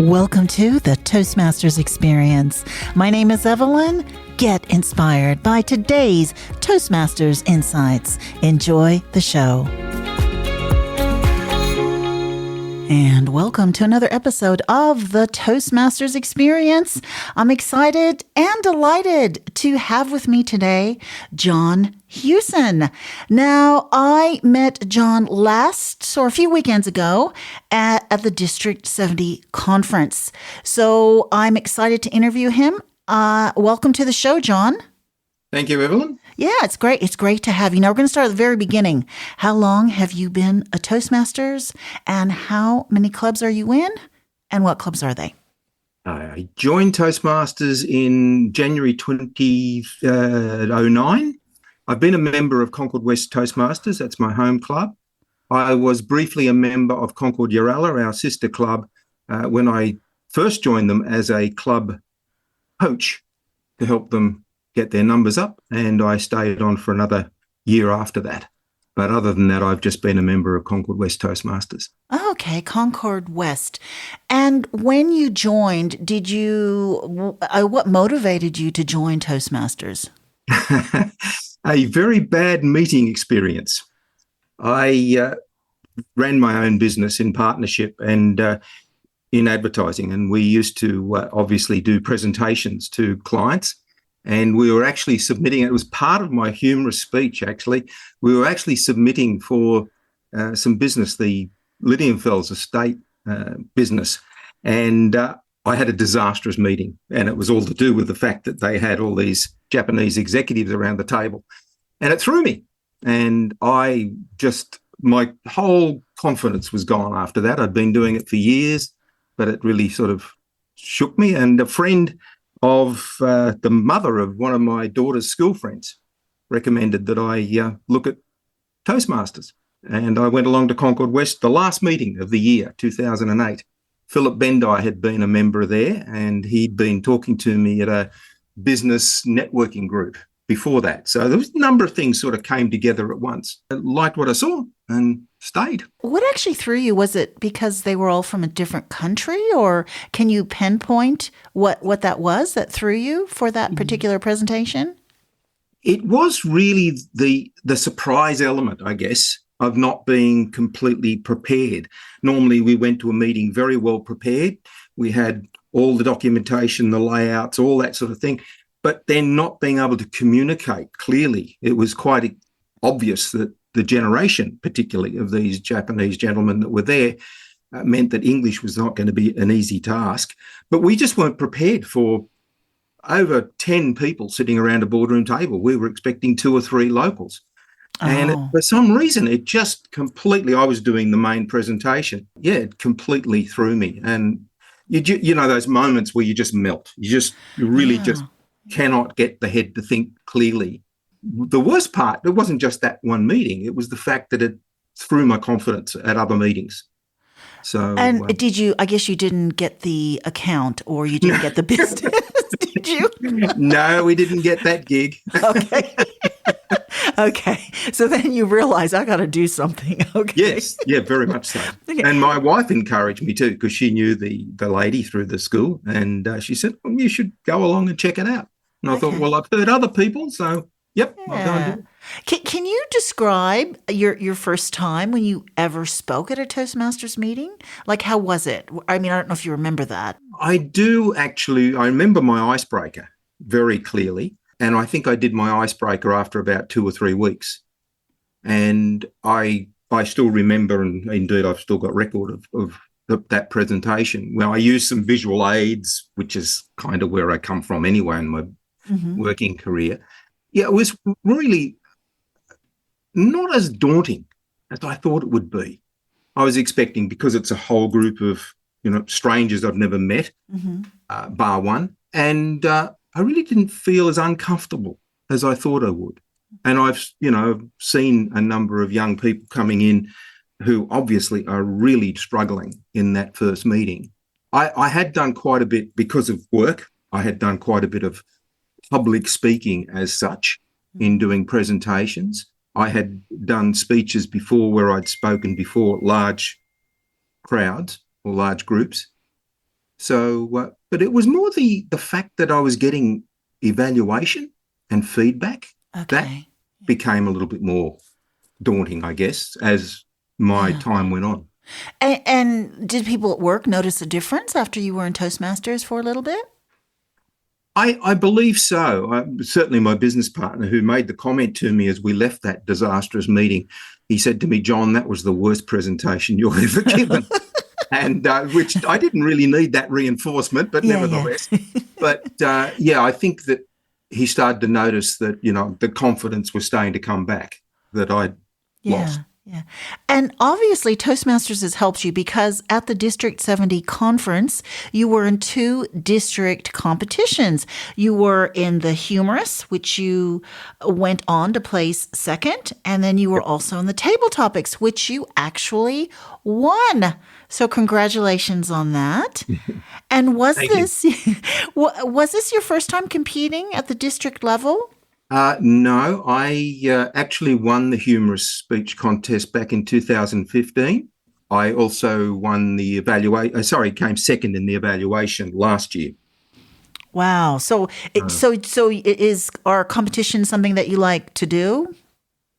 Welcome to the Toastmasters Experience. My name is Evelyn. Get inspired by today's Toastmasters insights. Enjoy the show. And welcome to another episode of the Toastmasters Experience. I'm excited and delighted to have with me today John Hughson. Now, I met John a few weekends ago at the District 70 conference. So I'm excited to interview him. Welcome to the show, John. Thank you, Evelyn. Yeah, it's great. It's great to have you. Now, we're going to start at the very beginning. How long have you been a Toastmasters, and how many clubs are you in, and what clubs are they? I joined Toastmasters in January 2009. I've been a member of Concord West Toastmasters. That's my home club. I was briefly a member of Concord Yarralla, our sister club, when I first joined them as a club coach to help them get their numbers up, and I stayed on for another year after that. But other than that, I've just been a member of Concord West Toastmasters. Okay, Concord West. And when you joined, what motivated you to join Toastmasters? A very bad meeting experience. I ran my own business in partnership and in advertising, and we used to obviously do presentations to clients. And we were actually submitting, it was part of my humorous speech, actually. We were actually submitting for some business, the Lydienfels estate business. And I had a disastrous meeting, and it was all to do with the fact that they had all these Japanese executives around the table. And it threw me. And my whole confidence was gone after that. I'd been doing it for years, but it really sort of shook me. And a friend of the mother of one of my daughter's school friends recommended that I look at Toastmasters. And I went along to Concord West, the last meeting of the year, 2008. Philip Bendai had been a member there, and he'd been talking to me at a business networking group before that. So there was a number of things sort of came together at once. I liked what I saw and stayed. What actually threw you? Was it because they were all from a different country, or can you pinpoint what that was that threw you for that particular presentation? It was really the surprise element, I guess, of not being completely prepared. Normally we went to a meeting very well prepared. We had all the documentation, the layouts, all that sort of thing, but then not being able to communicate clearly. It was quite obvious that the generation, particularly of these Japanese gentlemen that were there, meant that English was not going to be an easy task. But we just weren't prepared for over 10 people sitting around a boardroom table. We were expecting 2 or 3 locals. And for some reason, it just completely, I was doing the main presentation. Yeah, it completely threw me. And you know those moments where you just melt. You really just cannot get the head to think clearly. The worst part, it wasn't just that one meeting. It was the fact that it threw my confidence at other meetings. So, and I guess you didn't get the account, or you didn't get the business, did you? No, we didn't get that gig. Okay. Okay. So then you realize I got to do something. Okay. Yes. Yeah, very much so. Okay. And my wife encouraged me too, because she knew the lady through the school, and she said, well, you should go along and check it out. And I thought, well, I've heard other people, so yep, I'll go and do it. Can you describe your first time when you ever spoke at a Toastmasters meeting? Like, how was it? I mean, I don't know if you remember that. I do actually. I remember my icebreaker very clearly, and I think I did my icebreaker after about 2 or 3 weeks. And I still remember, and indeed I've still got record of that presentation, where I used some visual aids, which is kind of where I come from anyway in my working career. Yeah, it was really not as daunting as I thought it would be. I was expecting, because it's a whole group of, strangers I've never met, bar one, and I really didn't feel as uncomfortable as I thought I would. And I've seen a number of young people coming in who obviously are really struggling in that first meeting. I had done quite a bit, because of work, I had done quite a bit of public speaking as such in doing presentations. I had done speeches before where I'd spoken before large crowds or large groups. So, but it was more the fact that I was getting evaluation and feedback that Okay. became a little bit more daunting, I guess, as my Yeah. time went on. And did people at work notice a difference after you were in Toastmasters for a little bit? I believe so. Certainly, my business partner, who made the comment to me as we left that disastrous meeting, he said to me, "John, that was the worst presentation you've ever given." And which I didn't really need that reinforcement, but Yeah, yeah. nevertheless. But yeah, I think that he started to notice that, the confidence was starting to come back that I'd lost. Yeah, yeah. And obviously, Toastmasters has helped you because at the District 70 conference, you were in two district competitions. You were in the Humorous, which you went on to place second, and then you were also in the Table Topics, which you actually won. So congratulations on that. And was Thank you. this was this your first time competing at the district level? No, I actually won the Humorous Speech Contest back in 2015. I also won the came second in the evaluation last year. Wow. So, Uh, is our competition something that you like to do?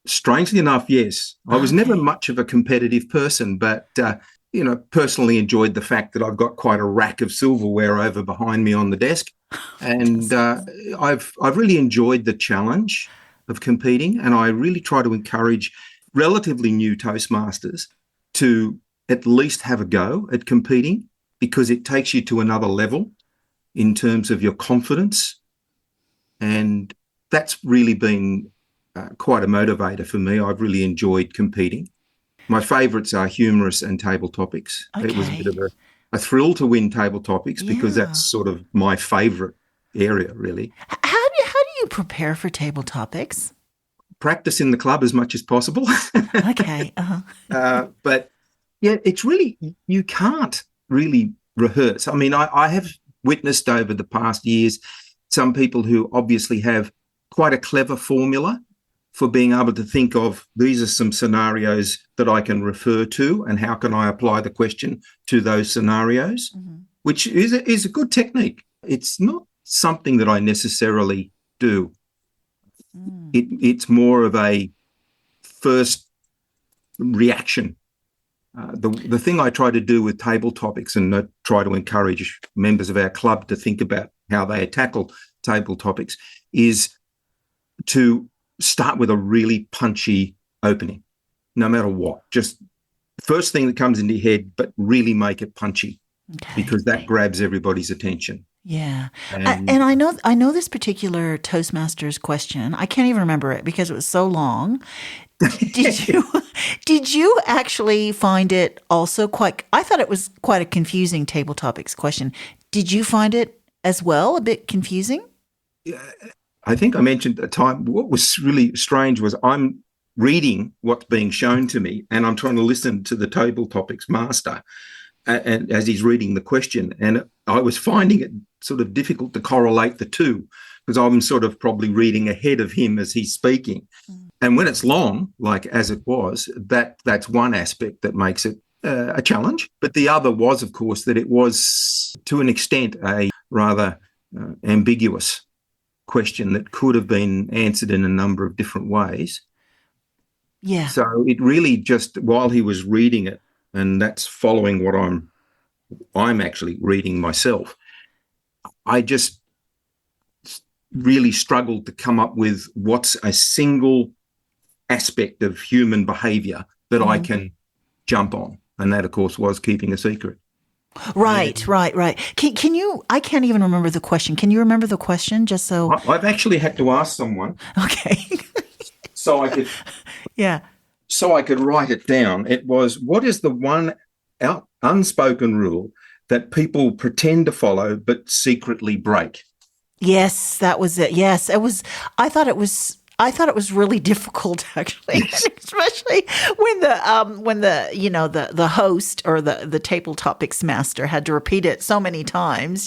Strangely enough, yes. I was never Okay. much of a competitive person, but personally enjoyed the fact that I've got quite a rack of silverware over behind me on the desk, and I've really enjoyed the challenge of competing, and I really try to encourage relatively new Toastmasters to at least have a go at competing because it takes you to another level in terms of your confidence, and that's really been quite a motivator for me. I've really enjoyed competing. My favourites are humorous and table topics. It was a bit Okay. of a thrill to win table topics because that's Yeah. sort of my favourite area, really. How do you prepare for table topics? Practice in the club as much as possible. Okay. Uh-huh. But yeah, it's really, you can't really rehearse. I mean, I have witnessed over the past years some people who obviously have quite a clever formula for being able to think of these are some scenarios that I can refer to and how can I apply the question to those scenarios, Mhm. which is a good technique. It's not something that I necessarily do. Mm. It's more of a first reaction. The thing I try to do with table topics and I try to encourage members of our club to think about how they tackle table topics is to start with a really punchy opening, no matter what. Just first thing that comes into your head, but really make it punchy Okay. because that grabs everybody's attention. Yeah. And And I know this particular Toastmasters question. I can't even remember it because it was so long. Did you did you actually find it also quite I thought it was quite a confusing table topics question. Did you find it as well a bit confusing? I think I mentioned at the time, what was really strange was I'm reading what's being shown to me and I'm trying to listen to the table topics master and as he's reading the question. And I was finding it sort of difficult to correlate the two because I'm sort of probably reading ahead of him as he's speaking. And when it's long, like as it was, that's one aspect that makes it a challenge. But the other was, of course, that it was to an extent a rather ambiguous question that could have been answered in a number of different ways. Yeah. So it really just while he was reading it, and that's following what I'm actually reading myself, I just really struggled to come up with what's a single aspect of human behavior that I Mhm. can jump on. And that, of course, was keeping a secret. Right, And right, right. Can you I can't even remember the question. Can you remember the question just so I've actually had to ask someone okay. so I could Yeah. write it down. It was, what is the one unspoken rule that people pretend to follow but secretly break? Yes, that was it. Yes, it was. I thought it was really difficult actually, Yes. and especially when the the host or the table topics master had to repeat it so many times.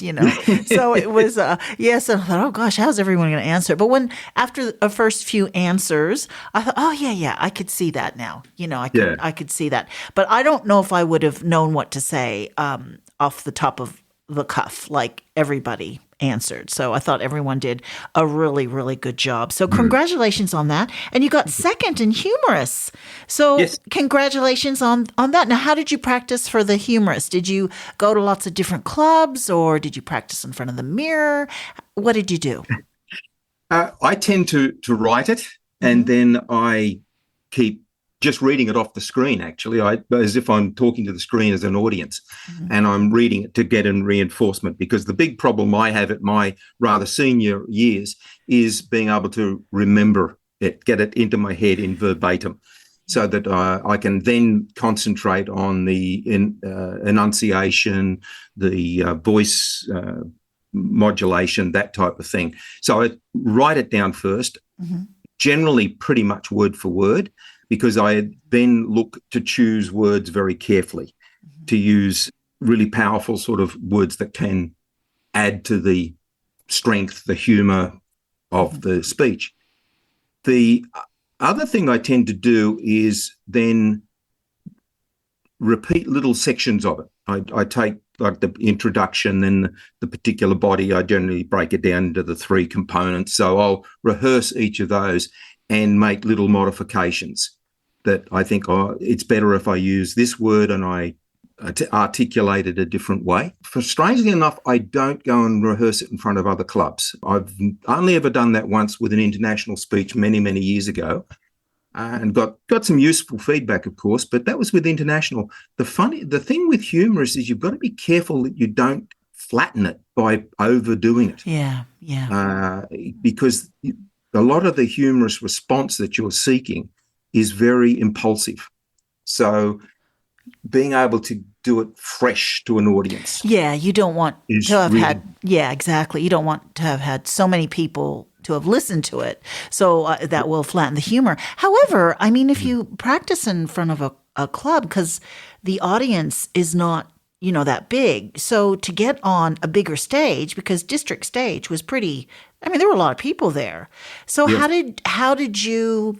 So it was yes. And I thought, oh gosh, how's everyone going to answer? But when after the first few answers, I thought, oh yeah, yeah, I could see that now. I could Yeah. I could see that, but I don't know if I would have known what to say off the top of the cuff, like everybody answered. So I thought everyone did a really, really good job. So congratulations on that. And you got second in humorous. So Yes. congratulations on that. Now, how did you practice for the humorous? Did you go to lots of different clubs, or did you practice in front of the mirror? What did you do? I tend to write it, and then I keep just reading it off the screen, actually, as if I'm talking to the screen as an audience, and I'm reading it to get in reinforcement, because the big problem I have at my rather senior years is being able to remember it, get it into my head in verbatim, so that I can then concentrate on the enunciation, the voice modulation, that type of thing. So I write it down first, generally pretty much word for word, because I then look to choose words very carefully, to use really powerful sort of words that can add to the strength, the humour of the speech. The other thing I tend to do is then repeat little sections of it. I take like the introduction, then the particular body, I generally break it down into the three components. So I'll rehearse each of those and make little modifications that I think, it's better if I use this word and I articulate it a different way. Strangely enough, I don't go and rehearse it in front of other clubs. I've only ever done that once with an international speech many, many years ago. And got some useful feedback, of course, but that was with international. The thing with humorous is you've got to be careful that you don't flatten it by overdoing it. Yeah. Because a lot of the humorous response that you're seeking is very impulsive. So being able to do it fresh to an audience. Yeah, you don't want to have exactly. You don't want to have had so many people to have listened to it. So that will flatten the humor. However, I mean, if you practice in front of a club, because the audience is not, that big. So to get on a bigger stage, because district stage was pretty, there were a lot of people there. So how did you,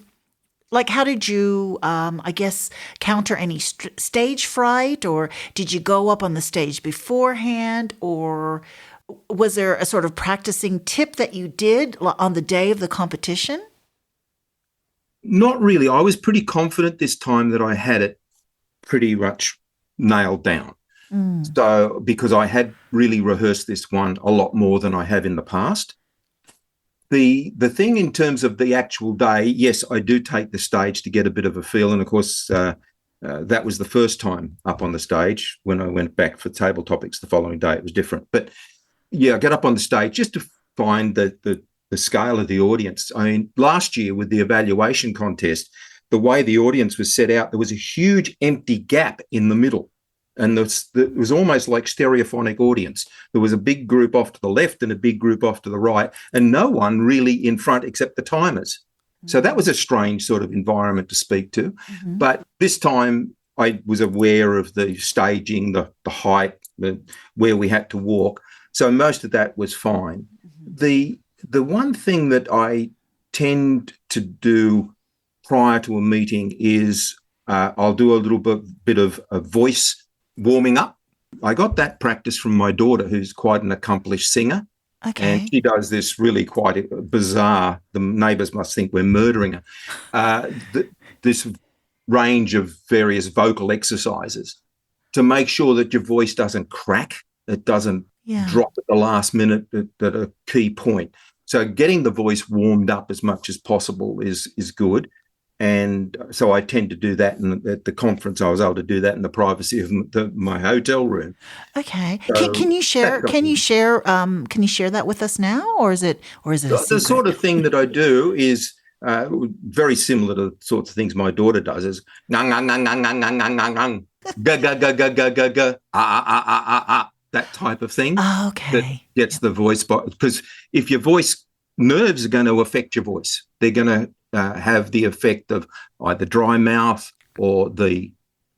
I guess, counter any stage fright, or did you go up on the stage beforehand, or was there a sort of practicing tip that you did on the day of the competition? Not really. I was pretty confident this time that I had it pretty much nailed down. So, because I had really rehearsed this one a lot more than I have in the past. The thing in terms of the actual day, yes, I do take the stage to get a bit of a feel. And of course, that was the first time up on the stage. When I went back for table topics the following day, it was different. But yeah, I get up on the stage just to find the scale of the audience. Last year with the evaluation contest, the way the audience was set out, there was a huge empty gap in the middle. And it was almost like stereophonic audience. There was a big group off to the left and a big group off to the right, and no one really in front except the timers. So that was a strange sort of environment to speak to. But this time I was aware of the staging, the height, where we had to walk. So most of that was fine. The one thing that I tend to do prior to a meeting is I'll do a little bit of a voice warming up. I got that practice from my daughter, who's quite an accomplished singer. Okay. And she does this really quite bizarre, the neighbours must think we're murdering her, this range of various vocal exercises to make sure that your voice doesn't crack, it doesn't drop at the last minute at a key point. So getting the voice warmed up as much as possible is good. And so I tend to do that. And at the conference, I was able to do that in the privacy of my hotel room. Okay. So can you share that with us now, or is it a secret? The sort of thing that I do is very similar to the sorts of things my daughter does. Is ngang ngang ngang ngang ngang ngang ngang ngang ga ga ga ga ga ga ga that type of thing. Oh, okay. That gets the voice, because if your voice nerves are going to affect your voice, they're going to have the effect of either dry mouth or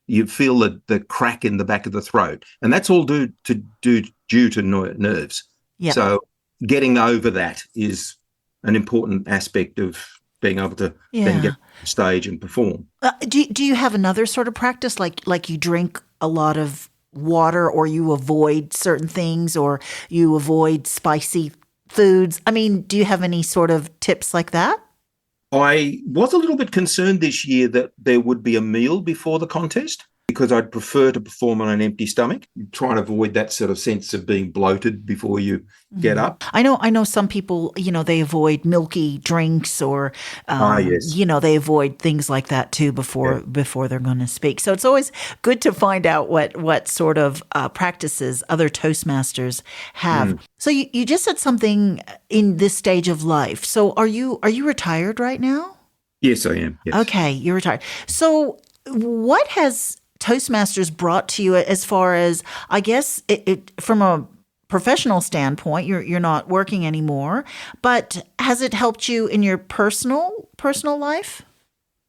you feel the crack in the back of the throat, and that's all due to nerves. Yep. So getting over that is an important aspect of being able to then get on stage and perform. Do you have another sort of practice, like you drink a lot of water, or you avoid certain things, or you avoid spicy foods? I mean, do you have any sort of tips like that? I was a little bit concerned this year that there would be a meal before the contest because I'd prefer to perform on an empty stomach. You try and avoid that sort of sense of being bloated before you get up. I know some people, they avoid milky drinks, or, Yes. they avoid things like that too before they're going to speak. So it's always good to find out what sort of practices other Toastmasters have. So you just said something in this stage of life. So are you retired right now? Yes, I am. Yes. Okay, you're retired. So what has Toastmasters brought to you as far as, I guess, it from a professional standpoint, you're not working anymore, but has it helped you in your personal life?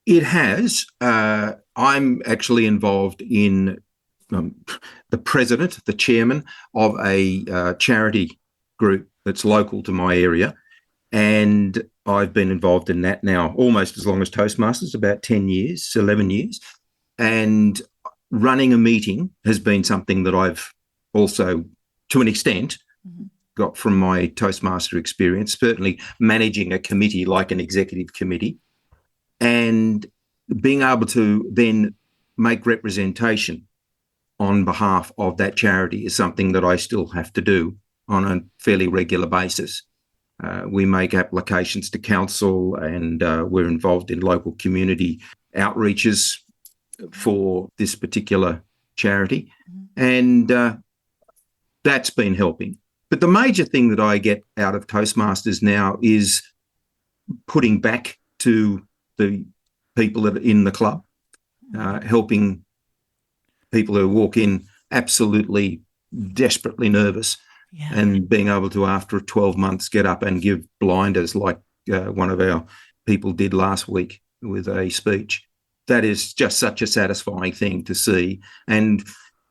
It has. I'm actually involved in the chairman of a charity group that's local to my area. And I've been involved in that now almost as long as Toastmasters, about 10 years, 11 years. And running a meeting has been something that I've also, to an extent, got from my Toastmaster experience, certainly managing a committee like an executive committee, and being able to then make representation on behalf of that charity is something that I still have to do on a fairly regular basis. We make applications to council, and we're involved in local community outreaches for this particular charity. And that's been helping. But the major thing that I get out of Toastmasters now is putting back to the people that are in the club, helping people who walk in absolutely desperately nervous, and being able to, after 12 months, get up and give blinders like one of our people did last week with a speech. That is just such a satisfying thing to see. And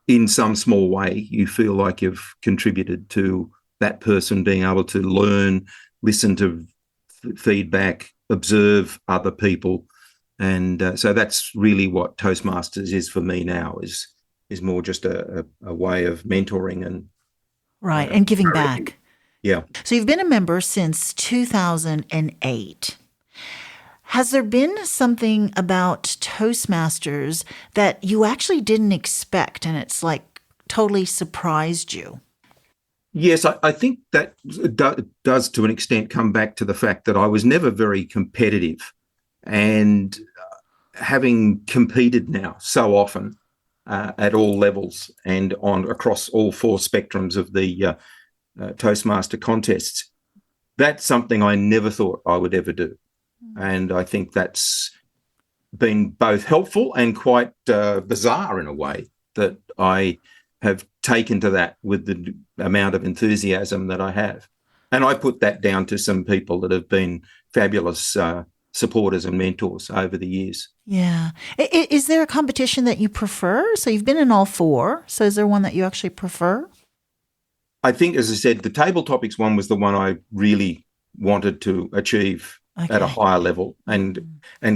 in some small way, you feel like you've contributed to that person being able to learn, listen to feedback, observe other people. And so that's really what Toastmasters is for me now, is more just a way of mentoring and and giving back. Yeah. So you've been a member since 2008. Has there been something about Toastmasters that you actually didn't expect, and it's like totally surprised you? Yes, I think that does to an extent come back to the fact that I was never very competitive, and having competed now so often at all levels and across all four spectrums of the Toastmaster contests, that's something I never thought I would ever do. And I think that's been both helpful and quite bizarre in a way, that I have taken to that with the amount of enthusiasm that I have. And I put that down to some people that have been fabulous supporters and mentors over the years. Yeah. Is there a competition that you prefer? So you've been in all four. So is there one that you actually prefer? I think, as I said, the table topics one was the one I really wanted to achieve at a higher level and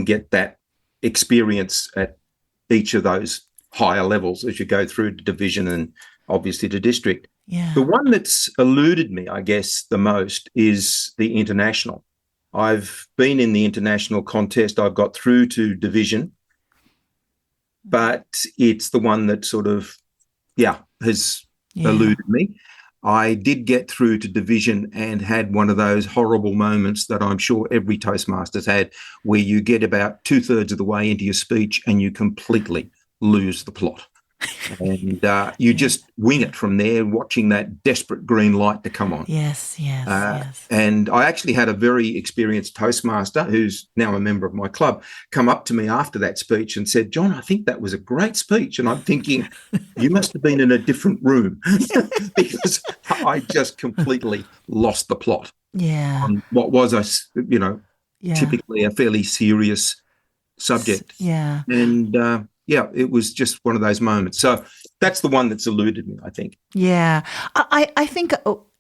get that experience at each of those higher levels as you go through to division and obviously to district. Yeah. The one that's eluded me, I guess, the most is the international. I've been in the international contest. I've got through to division, but it's the one that sort of, has eluded me. I did get through to division and had one of those horrible moments that I'm sure every Toastmaster's had, where you get about 2/3 of the way into your speech and you completely lose the plot. And you just wing it from there, watching that desperate green light to come on. Yes. And I actually had a very experienced Toastmaster, who's now a member of my club, come up to me after that speech and said, "John, I think that was a great speech." And I'm thinking, you must have been in a different room because I just completely lost the plot. Yeah. On what was typically a fairly serious subject. Yeah. And it was just one of those moments. So that's the one that's eluded me, I think. Yeah. I think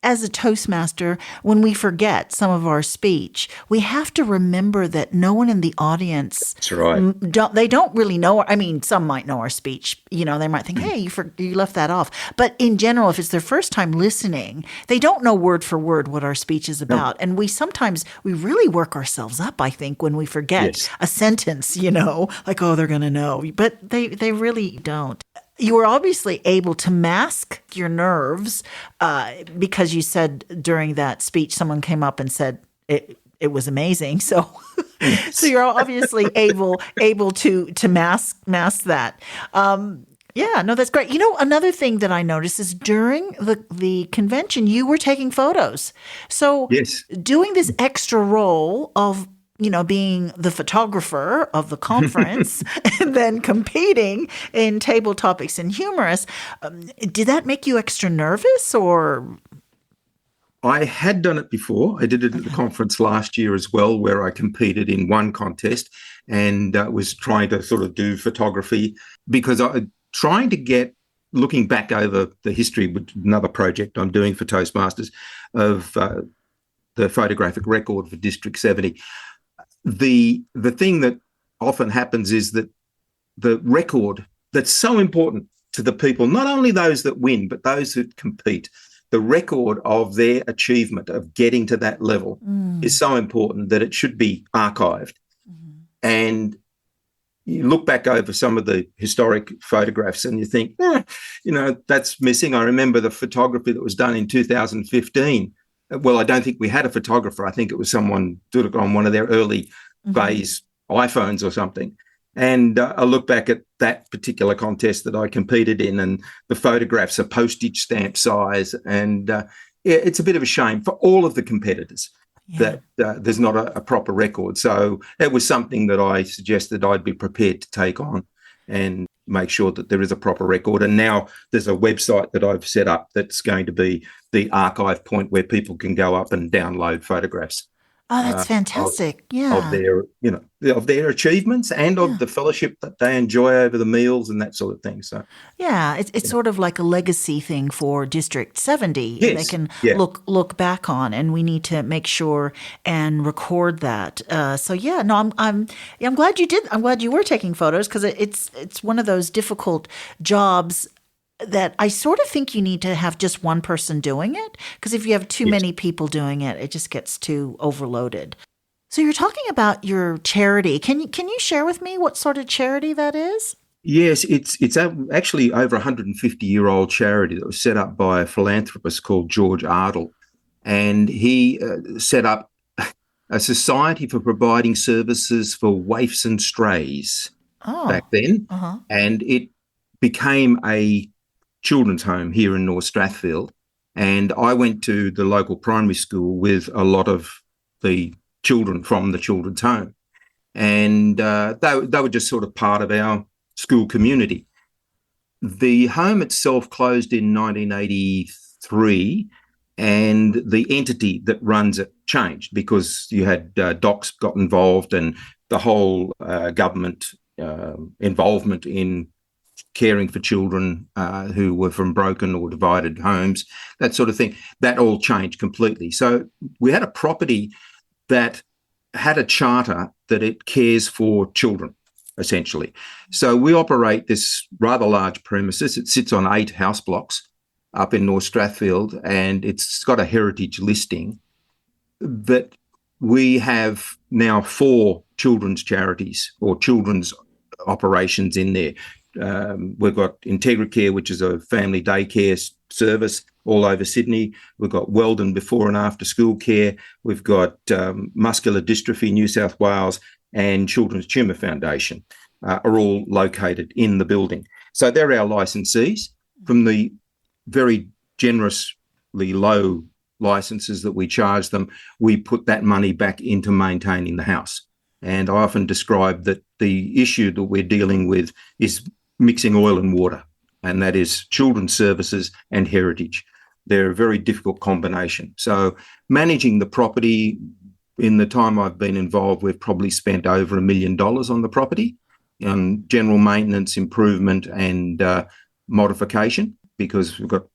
as a Toastmaster, when we forget some of our speech, we have to remember that no one in the audience, That's right. don't really know. I mean, some might know our speech. You know, they might think, hey, you left that off. But in general, if it's their first time listening, they don't know word for word what our speech is about. And we really work ourselves up, I think, when we forget Yes. a sentence, like, oh, they're going to know. But they really don't. You were obviously able to mask your nerves because you said during that speech, someone came up and said it was amazing. So, so you're obviously able to mask that. Yeah, no, that's great. Another thing that I noticed is during the convention, you were taking photos. So, Yes. doing this extra role of being the photographer of the conference and then competing in table topics and humorous, did that make you extra nervous or? I had done it before. I did it at the conference last year as well, where I competed in one contest and was trying to sort of do photography because trying to get, looking back over the history with another project I'm doing for Toastmasters of the photographic record for District 70. The thing that often happens is that the record that's so important to the people, not only those that win, but those who compete, the record of their achievement of getting to that level is so important that it should be archived. And you look back over some of the historic photographs and you think, that's missing. I remember the photography that was done in 2015. Well, I don't think we had a photographer. I think it was someone did it on one of their early phase iPhones or something. And I look back at that particular contest that I competed in, and the photographs are postage stamp size. And it's a bit of a shame for all of the competitors that there's not a proper record. So it was something that I suggested I'd be prepared to take on and make sure that there is a proper record. And now there's a website that I've set up that's going to be the archive point where people can go up and download photographs. Oh, that's fantastic. Of their, of their achievements and of the fellowship that they enjoy over the meals and that sort of thing. So, it's sort of like a legacy thing for District 70. Yes. They can look back on, and we need to make sure and record that. I'm glad you did. I'm glad you were taking photos because it's one of those difficult jobs that I sort of think you need to have just one person doing it, because if you have too many people doing it, it just gets too overloaded. So you're talking about your charity. Can you share with me what sort of charity that is? Yes, it's actually over a 150-year-old charity that was set up by a philanthropist called George Ardle, and he set up a society for providing services for waifs and strays back then, and it became a children's home here in North Strathfield. And I went to the local primary school with a lot of the children from the children's home. And they were just sort of part of our school community. The home itself closed in 1983, and the entity that runs it changed because you had DOCS got involved and the whole government involvement in caring for children who were from broken or divided homes, that sort of thing, that all changed completely. So we had a property that had a charter that it cares for children, essentially. So we operate this rather large premises. It sits on 8 house blocks up in North Strathfield, and it's got a heritage listing. That we have now 4 children's charities or children's operations in there. We've got IntegraCare, which is a family daycare service all over Sydney. We've got Weldon before and after school care. We've got Muscular Dystrophy New South Wales and Children's Tumour Foundation are all located in the building. So they're our licensees. From the very generously low licenses that we charge them, we put that money back into maintaining the house. And I often describe that the issue that we're dealing with is mixing oil and water, and that is children's services and heritage. They're a very difficult combination. So managing the property, in the time I've been involved, we've probably spent over $1 million on the property, on general maintenance, improvement and modification, because we've got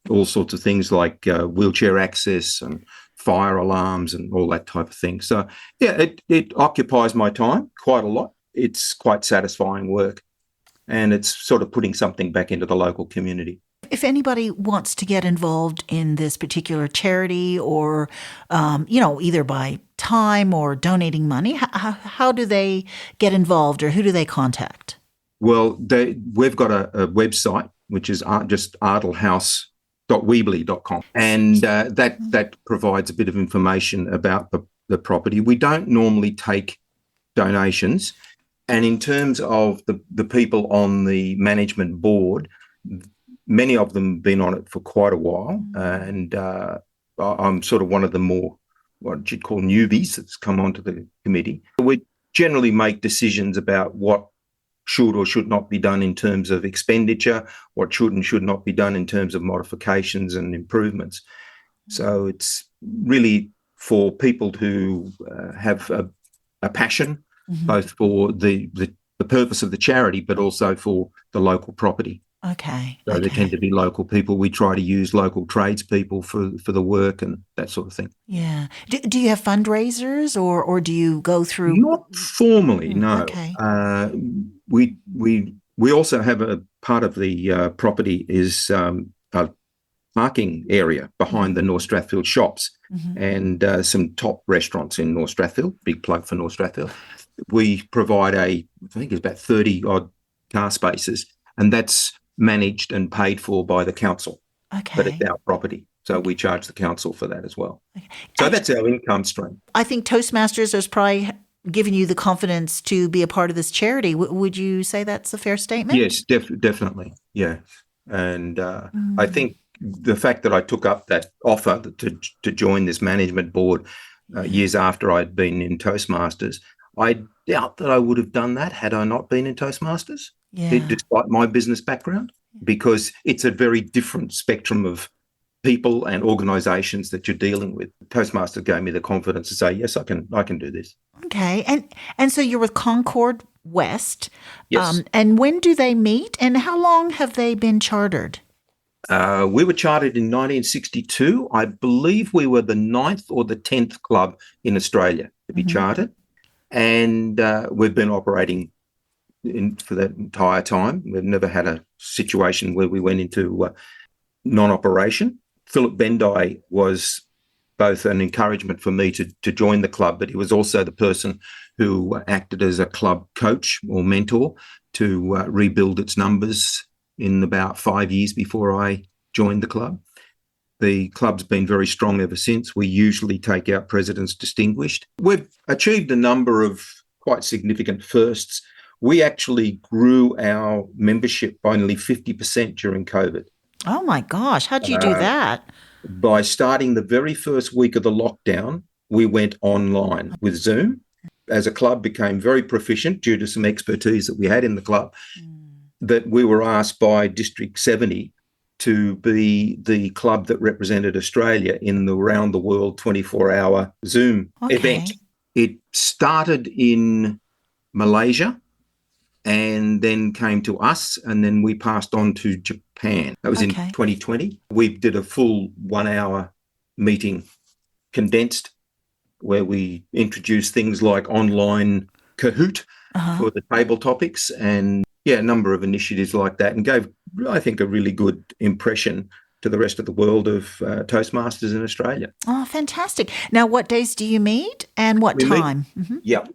all sorts of things like wheelchair access and fire alarms and all that type of thing. So, yeah, it occupies my time quite a lot. It's quite satisfying work, and it's sort of putting something back into the local community. If anybody wants to get involved in this particular charity or, either by time or donating money, how do they get involved or who do they contact? Well, we've got a website, which is just ardlehouse.weebly.com, and that provides a bit of information about the property. We don't normally take donations. And in terms of the people on the management board, many of them have been on it for quite a while, and I'm sort of one of the more, what you'd call newbies that's come onto the committee. We generally make decisions about what should or should not be done in terms of expenditure, what should and should not be done in terms of modifications and improvements. So it's really for people who have a passion, both for the purpose of the charity, but also for the local property. Okay. So they tend to be local people. We try to use local tradespeople for the work and that sort of thing. Yeah. Do you have fundraisers or do you go through? Not formally, no. Okay. We also have a part of the property is a parking area behind the North Strathfield shops and some top restaurants in North Strathfield. Big plug for North Strathfield. We provide I think it's about 30 odd car spaces, and that's managed and paid for by the council. Okay. But it's our property, so we charge the council for that as well. Okay. So that's our income stream. I think Toastmasters has probably given you the confidence to be a part of this charity. Would you say that's a fair statement? Yes, definitely. Yeah. And I think the fact that I took up that offer to join this management board years after I'd been in Toastmasters, I doubt that I would have done that had I not been in Toastmasters, despite my business background, because it's a very different spectrum of people and organisations that you're dealing with. Toastmasters gave me the confidence to say, yes, I can do this. Okay. And so you're with Concord West. Yes. And when do they meet and how long have they been chartered? We were chartered in 1962. I believe we were the 9th or the 10th club in Australia to be chartered. And we've been operating for that entire time. We've never had a situation where we went into non-operation. Philip Bendai was both an encouragement for me to join the club, but he was also the person who acted as a club coach or mentor to rebuild its numbers in about 5 years before I joined the club. The club's been very strong ever since. We usually take out President's Distinguished. We've achieved a number of quite significant firsts. We actually grew our membership by nearly 50% during COVID. Oh, my gosh. How'd you do that? By starting the very first week of the lockdown, we went online with Zoom. As a club became very proficient due to some expertise that we had in the club, that we were asked by District 70 to be the club that represented Australia in the Round the World 24-hour Zoom event. It started in Malaysia and then came to us, and then we passed on to Japan. That was in 2020. We did a full 1 hour meeting, condensed, where we introduced things like online Kahoot for the table topics and a number of initiatives like that, and gave, I think, a really good impression to the rest of the world of Toastmasters in Australia. Oh, fantastic. Now, what days do you meet and what time?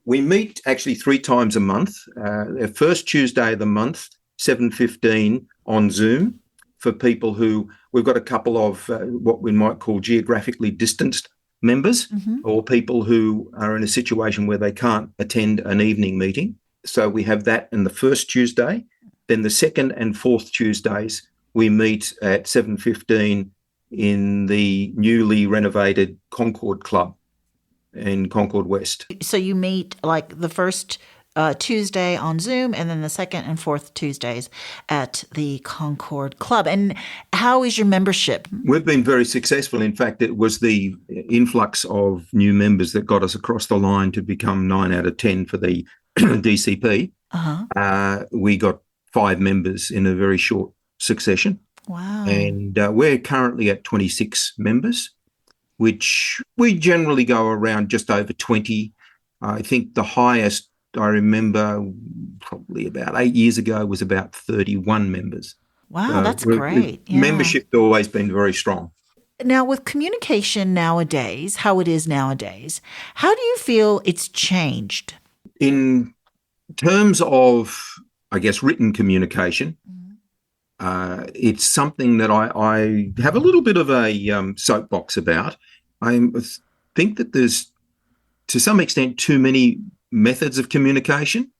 We meet actually 3 times a month. The first Tuesday of the month, 7:15 on Zoom for people who, we've got a couple of what we might call geographically distanced members or people who are in a situation where they can't attend an evening meeting. So we have that in the first Tuesday. Then the second and fourth Tuesdays, we meet at 7:15 in the newly renovated Concord Club in Concord West. So you meet like the first Tuesday on Zoom and then the second and fourth Tuesdays at the Concord Club. And how is your membership? We've been very successful. In fact, it was the influx of new members that got us across the line to become 9 out of 10 for the DCP. We got 5 members in a very short succession. Wow. And we're currently at 26 members, which we generally go around just over 20. I think the highest I remember probably about 8 years ago was about 31 members. Wow, that's great. Yeah. Membership's always been very strong. Now, with communication nowadays, how it is nowadays, how do you feel it's changed? In terms of, I guess, written communication, it's something that I have a little bit of a soapbox about. I think that there's, to some extent, too many methods of communication.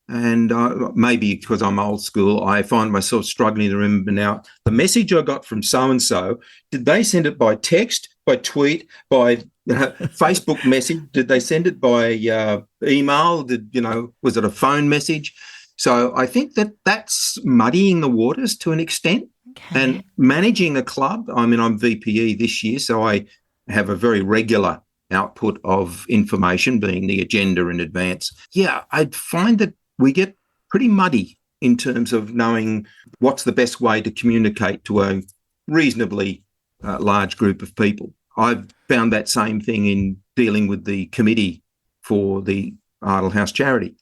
And maybe because I'm old school, I find myself struggling to remember now the message I got from so-and-so. Did they send it by text, by tweet, by Facebook message? Did they send it by email? Was it a phone message? So I think that that's muddying the waters to an extent. Okay. And managing a club, I mean, I'm VPE this year, so I have a very regular output of information, being the agenda in advance. Yeah, I'd find that we get pretty muddy in terms of knowing what's the best way to communicate to a reasonably large group of people. I've found that same thing in dealing with the committee for the Idle House charity.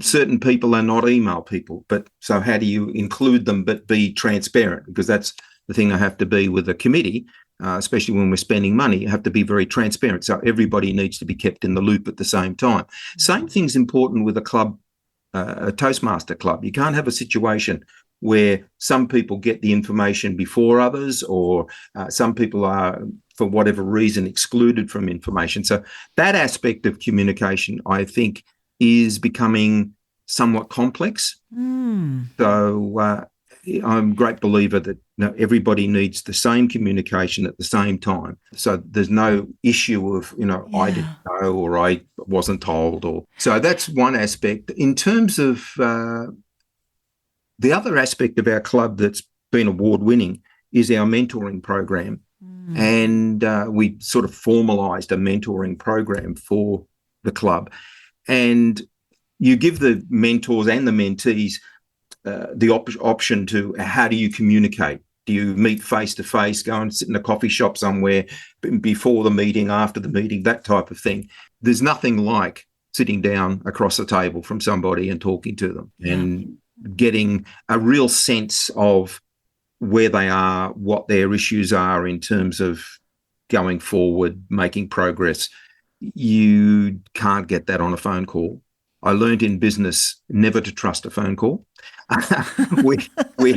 Certain people are not email people, but so how do you include them but be transparent? Because that's the thing I have to be with a committee, especially when we're spending money. You have to be very transparent. So everybody needs to be kept in the loop at the same time. Same thing's important with a club, a Toastmaster club. You can't have a situation where some people get the information before others, or some people are, for whatever reason, excluded from information. So that aspect of communication, I think, is becoming somewhat complex. So I'm a great believer that everybody needs the same communication at the same time. So there's no issue of, I didn't know or I wasn't told. So that's one aspect. In terms of the other aspect of our club that's been award-winning is our mentoring program. And we sort of formalised a mentoring program for the club. And you give the mentors and the mentees the option to how do you communicate? Do you meet face-to-face, go and sit in a coffee shop somewhere before the meeting, after the meeting, that type of thing? There's nothing like sitting down across the table from somebody and talking to them and getting a real sense of where they are, what their issues are in terms of going forward, making progress. You can't get that on a phone call. I learned in business never to trust a phone call. we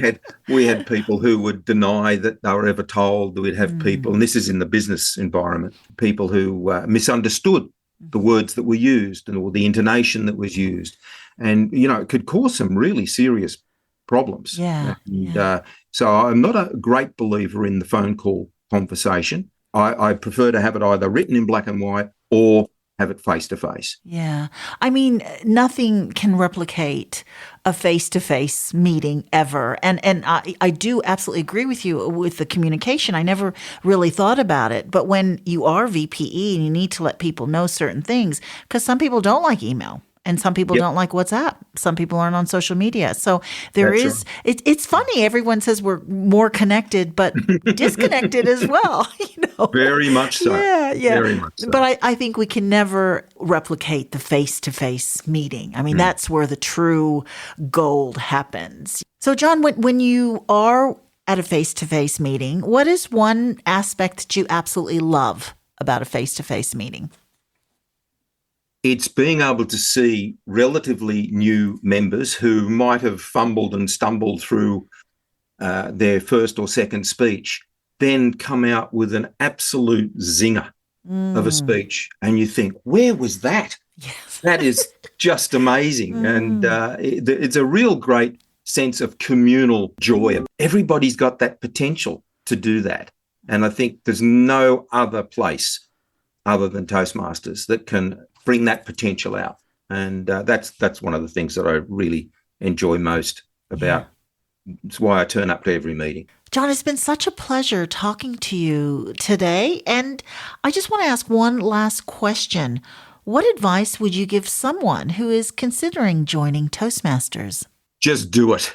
had people who would deny that they were ever told. We'd have people, and this is in the business environment, people who misunderstood the words that were used or the intonation that was used. And, it could cause some really serious problems. So I'm not a great believer in the phone call conversation. I prefer to have it either written in black and white or have it face-to-face. Yeah. I mean, nothing can replicate a face-to-face meeting ever. And I do absolutely agree with you with the communication. I never really thought about it. But when you are VPE and you need to let people know certain things, because some people don't like email. And some people don't like WhatsApp. Some people aren't on social media. So That's right. it's funny. Everyone says we're more connected, but disconnected as well. Very much so. Yeah. Very much so. But I think we can never replicate the face-to-face meeting. I mean, that's where the true gold happens. So, John, when you are at a face-to-face meeting, what is one aspect that you absolutely love about a face-to-face meeting? It's being able to see relatively new members who might have fumbled and stumbled through their first or second speech, then come out with an absolute zinger of a speech. And you think, where was that? Yes. That is just amazing. And it's a real great sense of communal joy. Everybody's got that potential to do that. And I think there's no other place other than Toastmasters that can bring that potential out. And that's one of the things that I really enjoy most about. It's why I turn up to every meeting. John, it's been such a pleasure talking to you today. And I just want to ask one last question. What advice would you give someone who is considering joining Toastmasters? Just do it.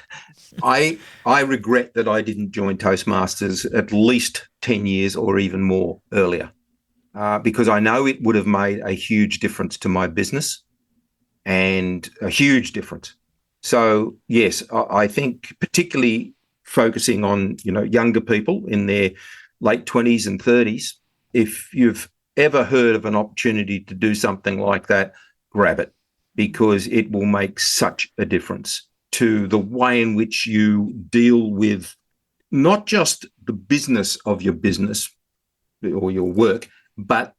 I regret that I didn't join Toastmasters at least 10 years or even more earlier, because I know it would have made a huge difference to my business, and a huge difference. So yes, I think particularly focusing on, younger people in their late 20s and 30s, if you've ever heard of an opportunity to do something like that, grab it, because it will make such a difference to the way in which you deal with not just the business of your business or your work, but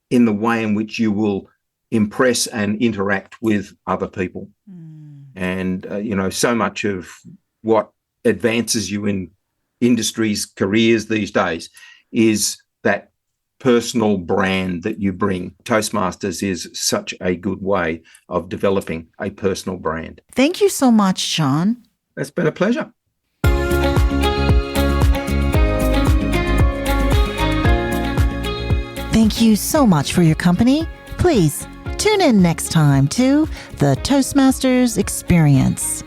in the way in which you will impress and interact with other people. And, so much of what advances you in industries, careers these days is that personal brand that you bring. Toastmasters is such a good way of developing a personal brand. Thank you so much, John. It's been a pleasure. Thank you so much for your company. Please tune in next time to the Toastmasters Experience.